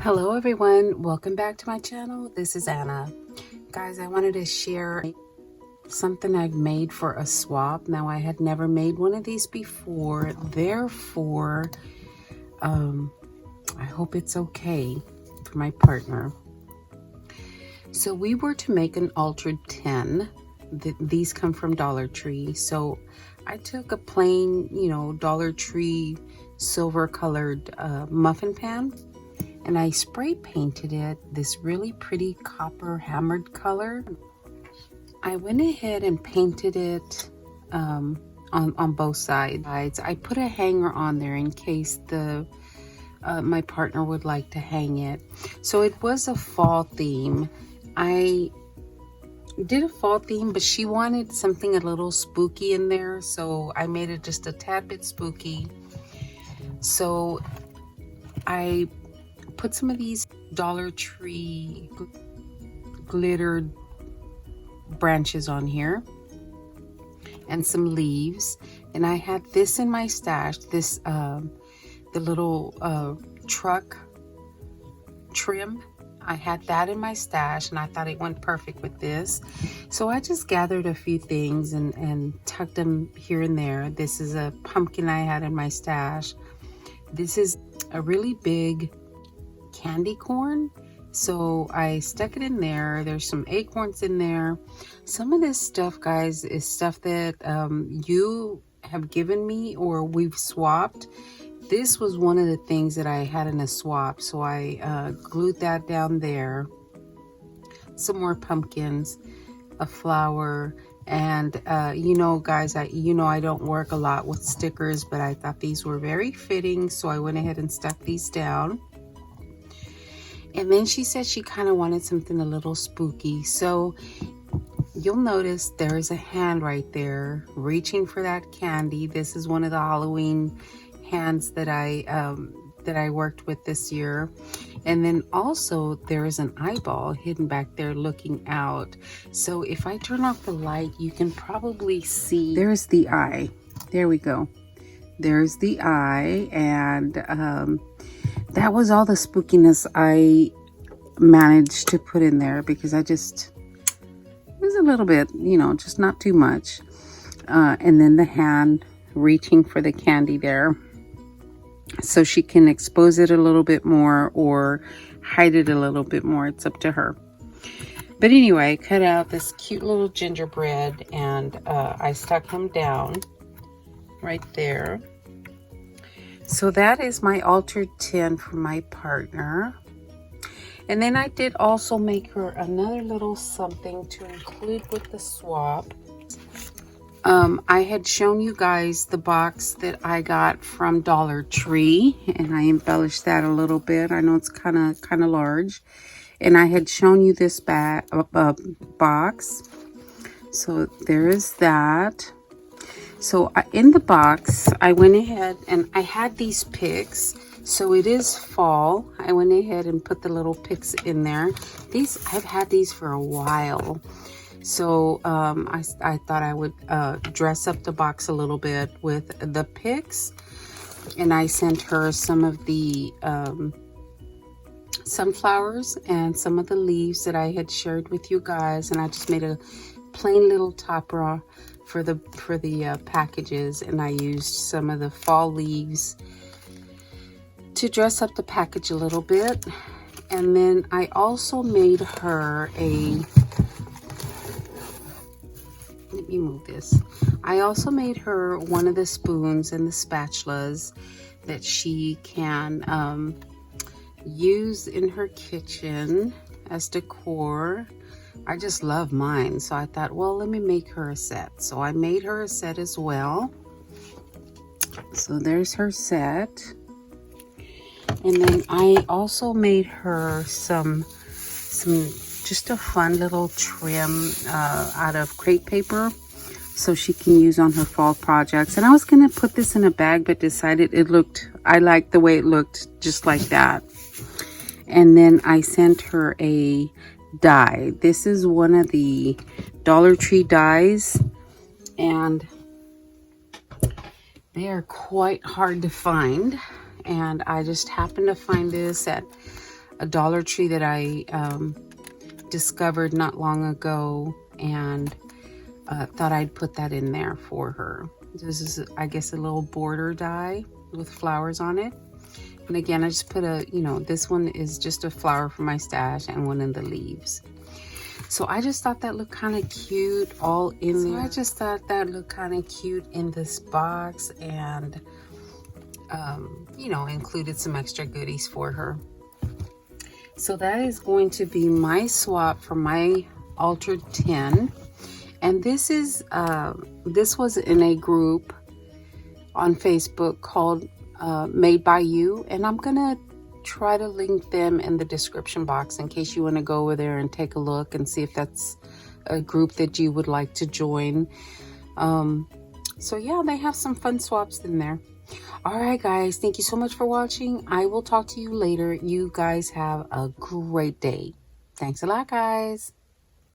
Hello everyone, welcome back to my channel. This is Anna. Guys, I wanted to share something I've made for a swap. Now, I had never made one of these before, therefore I hope it's okay for my partner. So we were to make an altered 10. These come from Dollar Tree. So I took a plain, Dollar Tree silver colored muffin pan, and I spray painted it this really pretty copper hammered color. I went ahead and painted it on both sides. I put a hanger on there in case my partner would like to hang it. So it was a fall theme. I did a fall theme, but she wanted something a little spooky in there, so I made it just a tad bit spooky. So I put some of these Dollar Tree glittered branches on here and some leaves, and I had this in my stash, this the little truck trim. I had that in my stash, and I thought it went perfect with this. So I just gathered a few things and tucked them here and there. This is a pumpkin I had in my stash. This is a really big candy corn, so I stuck it in there. There's some acorns in there. Some of this stuff, guys, is stuff that you have given me or we've swapped. This was one of the things that I had in a swap, so I glued that down there. Some more pumpkins, a flower, and guys, I don't work a lot with stickers, but I thought these were very fitting, so I went ahead and stuck these down. And then she said she kind of wanted something a little spooky, so you'll notice there is a hand right there reaching for that candy. This is one of the Halloween hands that I worked with this year. And then also there is an eyeball hidden back there looking out. So if I turn off the light, you can probably see there's the eye. There we go. There's the eye, and that was all the spookiness I managed to put in there, because it was a little bit, just not too much. And then the hand reaching for the candy there, so she can expose it a little bit more or hide it a little bit more. It's up to her. But anyway, I cut out this cute little gingerbread, and I stuck him down right there. So that is my altered 10 for my partner. And then I did also make her another little something to include with the swap. I had shown you guys the box that I got from Dollar Tree, and I embellished that a little bit. I know it's kind of large, and I had shown you this box. So there is that. So in the box, I went ahead and I had these picks. So it is fall. I went ahead and put the little picks in there. I've had these for a while. So I thought I would dress up the box a little bit with the picks. And I sent her some of the sunflowers and some of the leaves that I had shared with you guys. And I just made a plain little topper for the packages, and I used some of the fall leaves to dress up the package a little bit. And then I also made her let me move this. I also made her one of the spoons and the spatulas that she can use in her kitchen as decor. I just love mine, so I thought, well, let me make her a set. So I made her a set as well. So there's her set. And then I also made her some just a fun little trim out of crepe paper, so she can use on her fall projects. And I was gonna put this in a bag, but decided I liked the way it looked just like that. And then I sent her a die. This is one of the Dollar Tree dies, and they are quite hard to find. And I just happened to find this at a Dollar Tree that I discovered not long ago, and thought I'd put that in there for her. This is, I guess, a little border die with flowers on it. And again, I just put a, this one is just a flower for my stash and one in the leaves. So I just thought that looked kind of cute all in there. So I just thought that looked kind of cute in this box, and, included some extra goodies for her. So that is going to be my swap for my Altered 10. And this is, this was in a group on Facebook called Made by You. And I'm going to try to link them in the description box in case you want to go over there and take a look and see if that's a group that you would like to join. So yeah, they have some fun swaps in there. All right, guys, thank you so much for watching. I will talk to you later. You guys have a great day. Thanks a lot, guys.